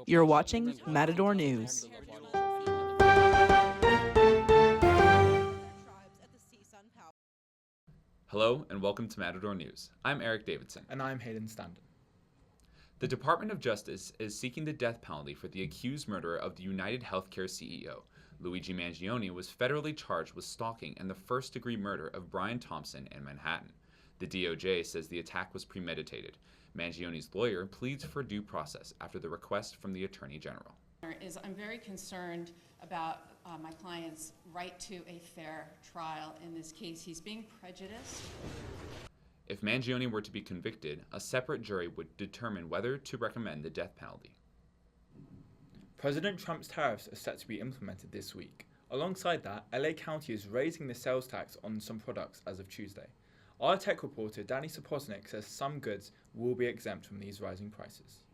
You're watching Matador News. Hello and welcome to Matador News. I'm Eric Davidson. And I'm Hayden Standen. The Department of Justice is seeking the death penalty for the accused murderer of the United Healthcare CEO. Luigi Mangione was federally charged with stalking and the first-degree murder of Brian Thompson in Manhattan. The DOJ says the attack was premeditated. Mangione's lawyer pleads for due process after the request from the Attorney General. I'm very concerned about my client's right to a fair trial in this case. He's being prejudiced. If Mangione were to be convicted, a separate jury would determine whether to recommend the death penalty. President Trump's tariffs are set to be implemented this week. Alongside that, LA County is raising the sales tax on some products as of Tuesday. Our tech reporter Dani Sapoznic says some goods will be exempt from these rising prices.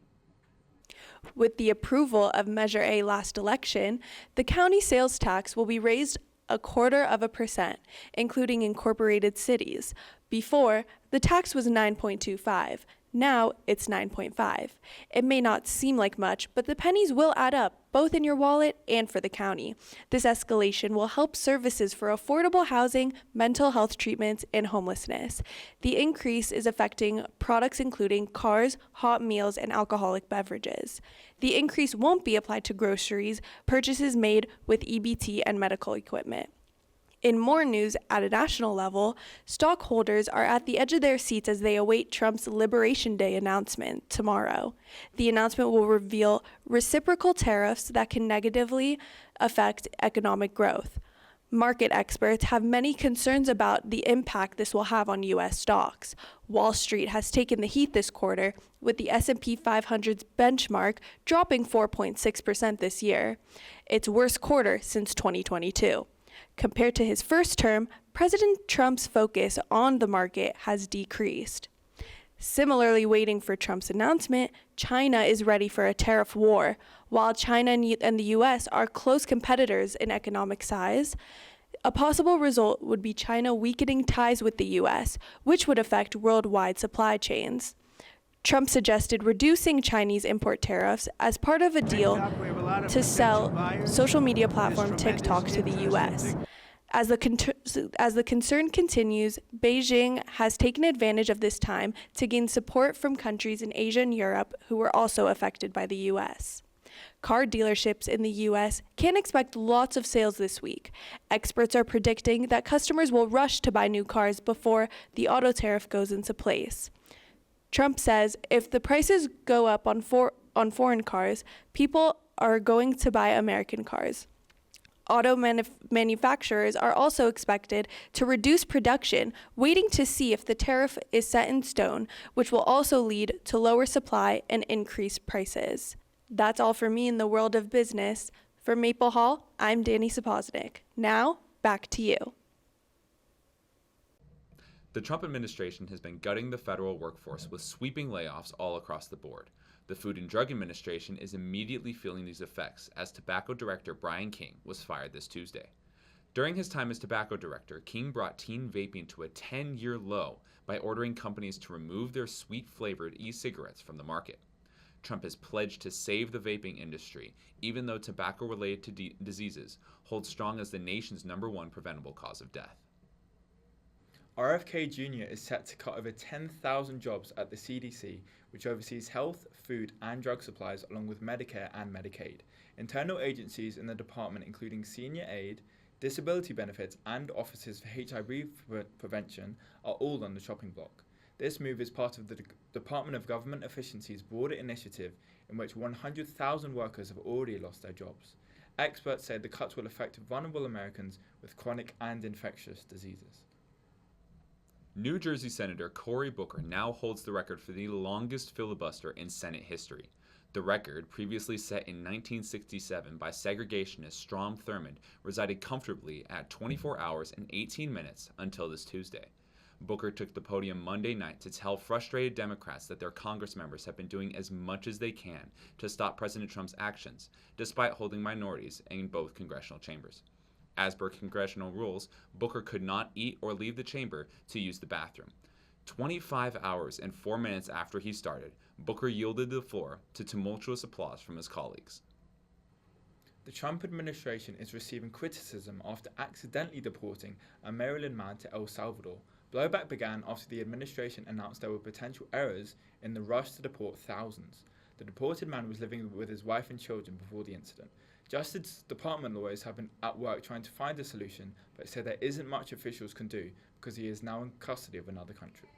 With the approval of Measure A last election, the county sales tax will be raised 0.25%, including incorporated cities. Before, the tax was 9.25. Now it's 9.5. It may not seem like much, but the pennies will add up, both in your wallet and for the county. This escalation will help services for affordable housing, mental health treatments, and homelessness. The increase is affecting products including cars, hot meals, and alcoholic beverages. The increase won't be applied to groceries, purchases made with EBT, and medical equipment. In more news at a national level, stockholders are at the edge of their seats as they await Trump's Liberation Day announcement tomorrow. The announcement will reveal reciprocal tariffs that can negatively affect economic growth. Market experts have many concerns about the impact this will have on U.S. stocks. Wall Street has taken the heat this quarter, with the S&P 500's benchmark dropping 4.6% this year, its worst quarter since 2022. Compared to his first term, President Trump's focus on the market has decreased. Similarly, waiting for Trump's announcement, China is ready for a tariff war. While China and the U.S. are close competitors in economic size, a possible result would be China weakening ties with the U.S., which would affect worldwide supply chains. Trump suggested reducing Chinese import tariffs as part of a deal to sell social media platform TikTok to the U.S. As the concern continues, Beijing has taken advantage of this time to gain support from countries in Asia and Europe who were also affected by the U.S. Car dealerships in the U.S. can expect lots of sales this week. Experts are predicting that customers will rush to buy new cars before the auto tariff goes into place. Trump says if the prices go up on foreign cars, people are going to buy American cars. Auto manufacturers are also expected to reduce production, waiting to see if the tariff is set in stone, which will also lead to lower supply and increased prices. That's all for me in the world of business. For Maple Hall, I'm Dani Sapoznic. Now, back to you. The Trump administration has been gutting the federal workforce with sweeping layoffs all across the board. The Food and Drug Administration is immediately feeling these effects as tobacco director Brian King was fired this Tuesday. During his time as tobacco director, King brought teen vaping to a 10-year low by ordering companies to remove their sweet-flavored e-cigarettes from the market. Trump has pledged to save the vaping industry, even though tobacco-related diseases hold strong as the nation's #1 preventable cause of death. RFK Jr. is set to cut over 10,000 jobs at the CDC, which oversees health, food, and drug supplies along with Medicare and Medicaid. Internal agencies in the department, including senior aid, disability benefits, and offices for HIV prevention, are all on the chopping block. This move is part of the Department of Government Efficiency's broader initiative in which 100,000 workers have already lost their jobs. Experts say the cuts will affect vulnerable Americans with chronic and infectious diseases. New Jersey Senator Cory Booker now holds the record for the longest filibuster in Senate history. The record, previously set in 1967 by segregationist Strom Thurmond, resided comfortably at 24 hours and 18 minutes until this Tuesday. Booker took the podium Monday night to tell frustrated Democrats that their Congress members have been doing as much as they can to stop President Trump's actions, despite holding minorities in both congressional chambers. As per congressional rules, Booker could not eat or leave the chamber to use the bathroom. 25 hours and 4 minutes after he started, Booker yielded the floor to tumultuous applause from his colleagues. The Trump administration is receiving criticism after accidentally deporting a Maryland man to El Salvador. Blowback began after the administration announced there were potential errors in the rush to deport thousands. The deported man was living with his wife and children before the incident. Justice Department lawyers have been at work trying to find a solution, but say there isn't much officials can do because he is now in custody of another country.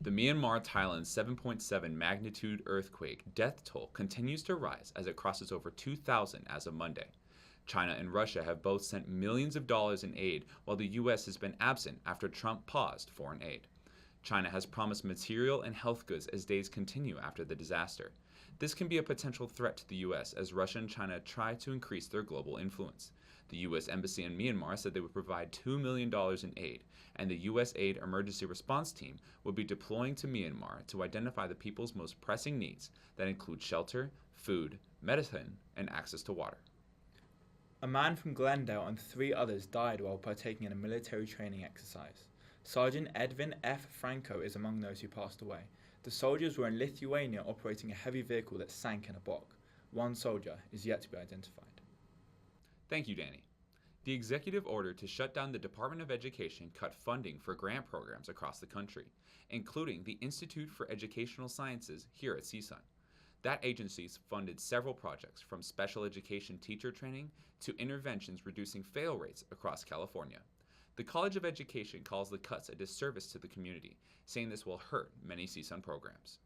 The Myanmar-Thailand 7.7 magnitude earthquake death toll continues to rise as it crosses over 2,000 as of Monday. China and Russia have both sent millions of dollars in aid, while the U.S. has been absent after Trump paused foreign aid. China has promised material and health goods as days continue after the disaster. This can be a potential threat to the U.S. as Russia and China try to increase their global influence. The U.S. Embassy in Myanmar said they would provide $2 million in aid, and the U.S. Aid Emergency Response Team will be deploying to Myanmar to identify the people's most pressing needs that include shelter, food, medicine, and access to water. A man from Glendale and 3 others died while partaking in a military training exercise. Sergeant Edwin F. Franco is among those who passed away. The soldiers were in Lithuania operating a heavy vehicle that sank in a bog. One soldier is yet to be identified. Thank you, Dani. The executive order to shut down the Department of Education cut funding for grant programs across the country, including the Institute for Educational Sciences here at CSUN. That agency's funded several projects, from special education teacher training to interventions reducing fail rates across California. The College of Education calls the cuts a disservice to the community, saying this will hurt many CSUN programs.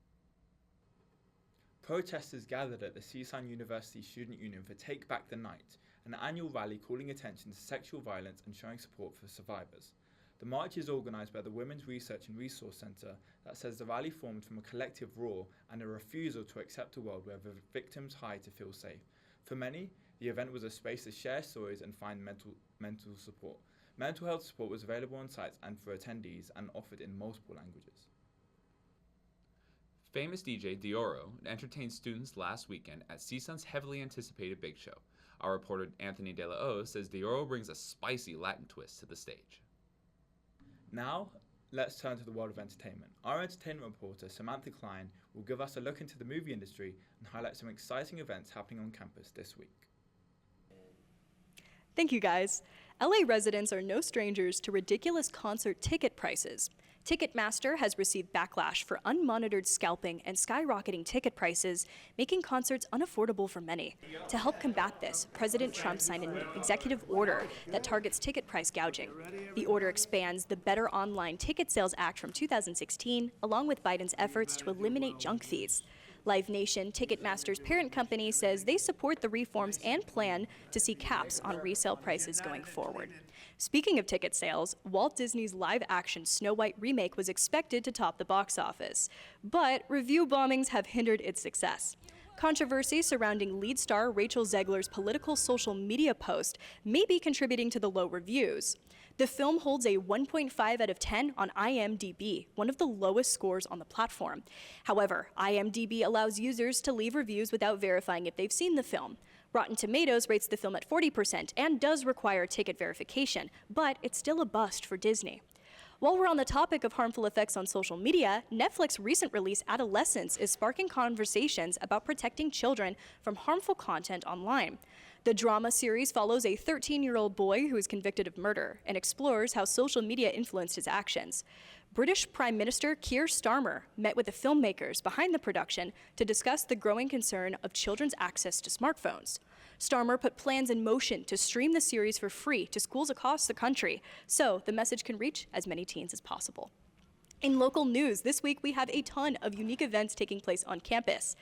Protesters gathered at the CSUN University Student Union for Take Back the Night, an annual rally calling attention to sexual violence and showing support for survivors. The march is organised by the Women's Research and Resource Centre that says the rally formed from a collective roar and a refusal to accept a world where the victims hide to feel safe. For many, the event was a space to share stories and find mental support. Mental health support was available on sites and for attendees and offered in multiple languages. Famous DJ Deorro entertained students last weekend at CSUN's heavily anticipated Big Show. Our reporter Anthony De La O says Deorro brings a spicy Latin twist to the stage. Now, let's turn to the world of entertainment. Our entertainment reporter, Samantha Kline, will give us a look into the movie industry and highlight some exciting events happening on campus this week. Thank you, guys. LA residents are no strangers to ridiculous concert ticket prices. Ticketmaster has received backlash for unmonitored scalping and skyrocketing ticket prices, making concerts unaffordable for many. To help combat this, President Trump signed an executive order that targets ticket price gouging. The order expands the Better Online Ticket Sales Act from 2016, along with Biden's efforts to eliminate junk fees. Live Nation, Ticketmaster's parent company, says they support the reforms and plan to see caps on resale prices going forward. Speaking of ticket sales, Walt Disney's live-action Snow White remake was expected to top the box office, but review bombings have hindered its success. Controversy surrounding lead star Rachel Zegler's political social media post may be contributing to the low reviews. The film holds a 1.5 out of 10 on IMDb, one of the lowest scores on the platform. However, IMDb allows users to leave reviews without verifying if they've seen the film. Rotten Tomatoes rates the film at 40% and does require ticket verification, but it's still a bust for Disney. While we're on the topic of harmful effects on social media, Netflix's recent release Adolescence is sparking conversations about protecting children from harmful content online. The drama series follows a 13-year-old boy who is convicted of murder and explores how social media influenced his actions. British Prime Minister Keir Starmer met with the filmmakers behind the production to discuss the growing concern of children's access to smartphones. Starmer put plans in motion to stream the series for free to schools across the country, so the message can reach as many teens as possible. In local news, this week we have a ton of unique events taking place on campus.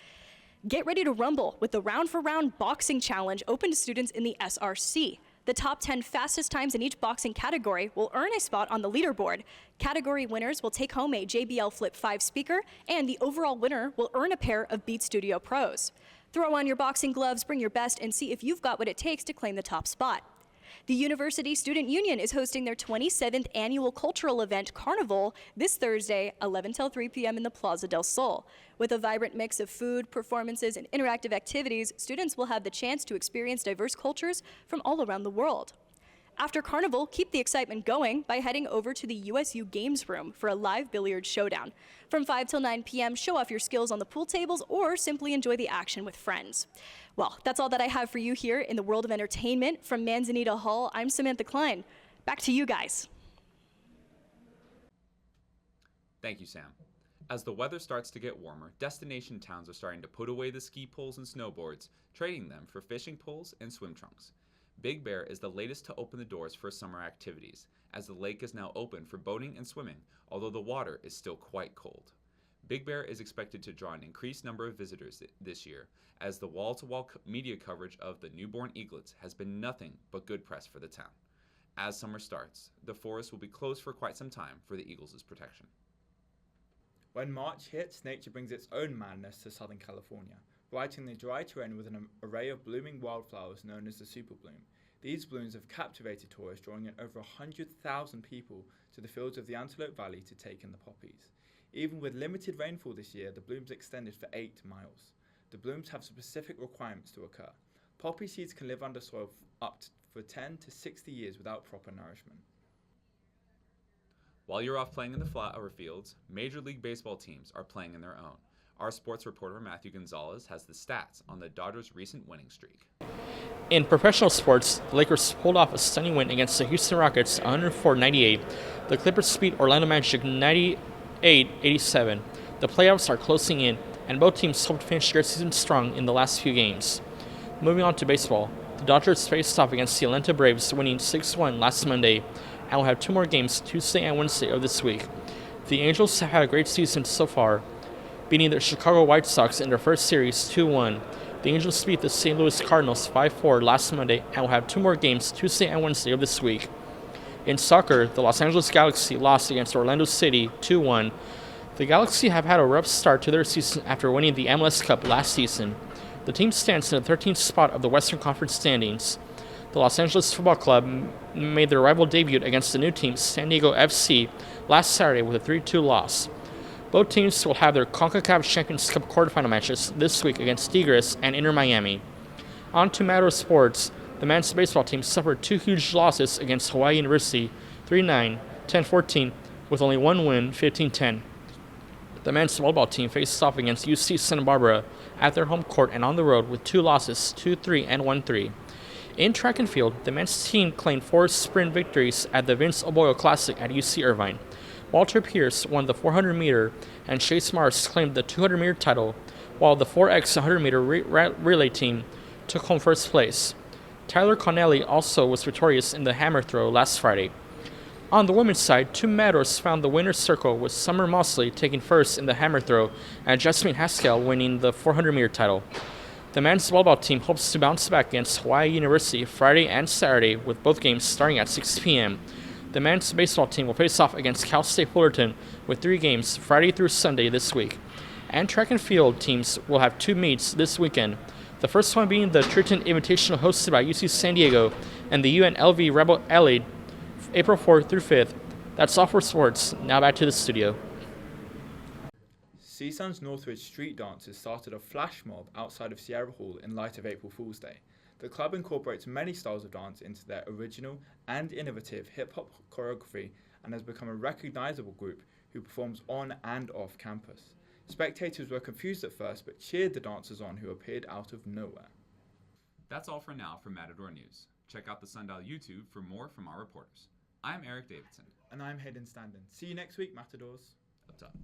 Get ready to rumble with the Round for Round Boxing Challenge open to students in the SRC. The top 10 fastest times in each boxing category will earn a spot on the leaderboard. Category winners will take home a JBL Flip 5 speaker, and the overall winner will earn a pair of Beat Studio Pros. Throw on your boxing gloves, bring your best, and see if you've got what it takes to claim the top spot. The University Student Union is hosting their 27th annual cultural event, Carnival, this Thursday, 11 till 3 p.m. in the Plaza del Sol. With a vibrant mix of food, performances, and interactive activities, students will have the chance to experience diverse cultures from all around the world. After Carnival, keep the excitement going by heading over to the USU Games Room for a live billiards showdown. From 5 till 9 p.m., show off your skills on the pool tables or simply enjoy the action with friends. Well, that's all that I have for you here in the world of entertainment. From Manzanita Hall, I'm Samantha Kline. Back to you guys. Thank you, Sam. As the weather starts to get warmer, destination towns are starting to put away the ski poles and snowboards, trading them for fishing poles and swim trunks. Big Bear is the latest to open the doors for summer activities, as the lake is now open for boating and swimming, although the water is still quite cold. Big Bear is expected to draw an increased number of visitors this year, as the wall-to-wall media coverage of the newborn eaglets has been nothing but good press for the town. As summer starts, the forest will be closed for quite some time for the eagles' protection. When March hits, nature brings its own madness to Southern California, brightening the dry terrain with an array of blooming wildflowers known as the super bloom. These blooms have captivated tourists, drawing in over 100,000 people to the fields of the Antelope Valley to take in the poppies. Even with limited rainfall this year, the blooms extended for 8 miles. The blooms have specific requirements to occur. Poppy seeds can live under soil for 10 to 60 years without proper nourishment. While you're off playing in the flower fields, Major League Baseball teams are playing in their own. Our sports reporter Matthew Gonzalez has the stats on the Dodgers' recent winning streak. In professional sports, the Lakers pulled off a stunning win against the Houston Rockets 104-98. The Clippers beat Orlando Magic 98-87. The playoffs are closing in, and both teams hope to finish their season strong in the last few games. Moving on to baseball, the Dodgers faced off against the Atlanta Braves, winning 6-1 last Monday, and will have 2 more games Tuesday and Wednesday of this week. The Angels have had a great season so far, beating the Chicago White Sox in their first series 2-1. The Angels beat the St. Louis Cardinals 5-4 last Monday and will have 2 more games Tuesday and Wednesday of this week. In soccer, the Los Angeles Galaxy lost against Orlando City 2-1. The Galaxy have had a rough start to their season after winning the MLS Cup last season. The team stands in the 13th spot of the Western Conference standings. The Los Angeles Football Club made their rival debut against the new team San Diego FC last Saturday with a 3-2 loss. Both teams will have their CONCACAF Champions Cup quarterfinal matches this week against Tigres and Inter Miami. On to Matador sports, the men's baseball team suffered 2 huge losses against Hawaii University, 3-9, 10-14, with only 1 win, 15-10. The men's volleyball team faced off against UC Santa Barbara at their home court and on the road with 2 losses, 2-3 and 1-3. In track and field, the men's team claimed 4 sprint victories at the Vince Oboyo Classic at UC Irvine. Walter Pierce won the 400-meter, and Chase Mars claimed the 200-meter title, while the 4x 100-meter relay team took home first place. Tyler Connelly also was victorious in the hammer throw last Friday. On the women's side, 2 Matadors found the winner's circle, with Summer Mosley taking first in the hammer throw and Jasmine Haskell winning the 400-meter title. The men's volleyball team hopes to bounce back against Hawaii University Friday and Saturday, with both games starting at 6 p.m. The men's baseball team will face off against Cal State Fullerton with 3 games Friday through Sunday this week. And track and field teams will have 2 meets this weekend. The first one being the Triton Invitational hosted by UC San Diego and the UNLV Rebel Allied, April 4th through 5th. That's all for sports. Now back to the studio. CSUN's Northridge Street Dancers started a flash mob outside of Sierra Hall in light of April Fool's Day. The club incorporates many styles of dance into their original and innovative hip-hop choreography and has become a recognizable group who performs on and off campus. Spectators were confused at first but cheered the dancers on, who appeared out of nowhere. That's all for now from Matador News. Check out the Sundial YouTube for more from our reporters. I'm Eric Davidson. And I'm Hayden Standen. See you next week, Matadors. Up top.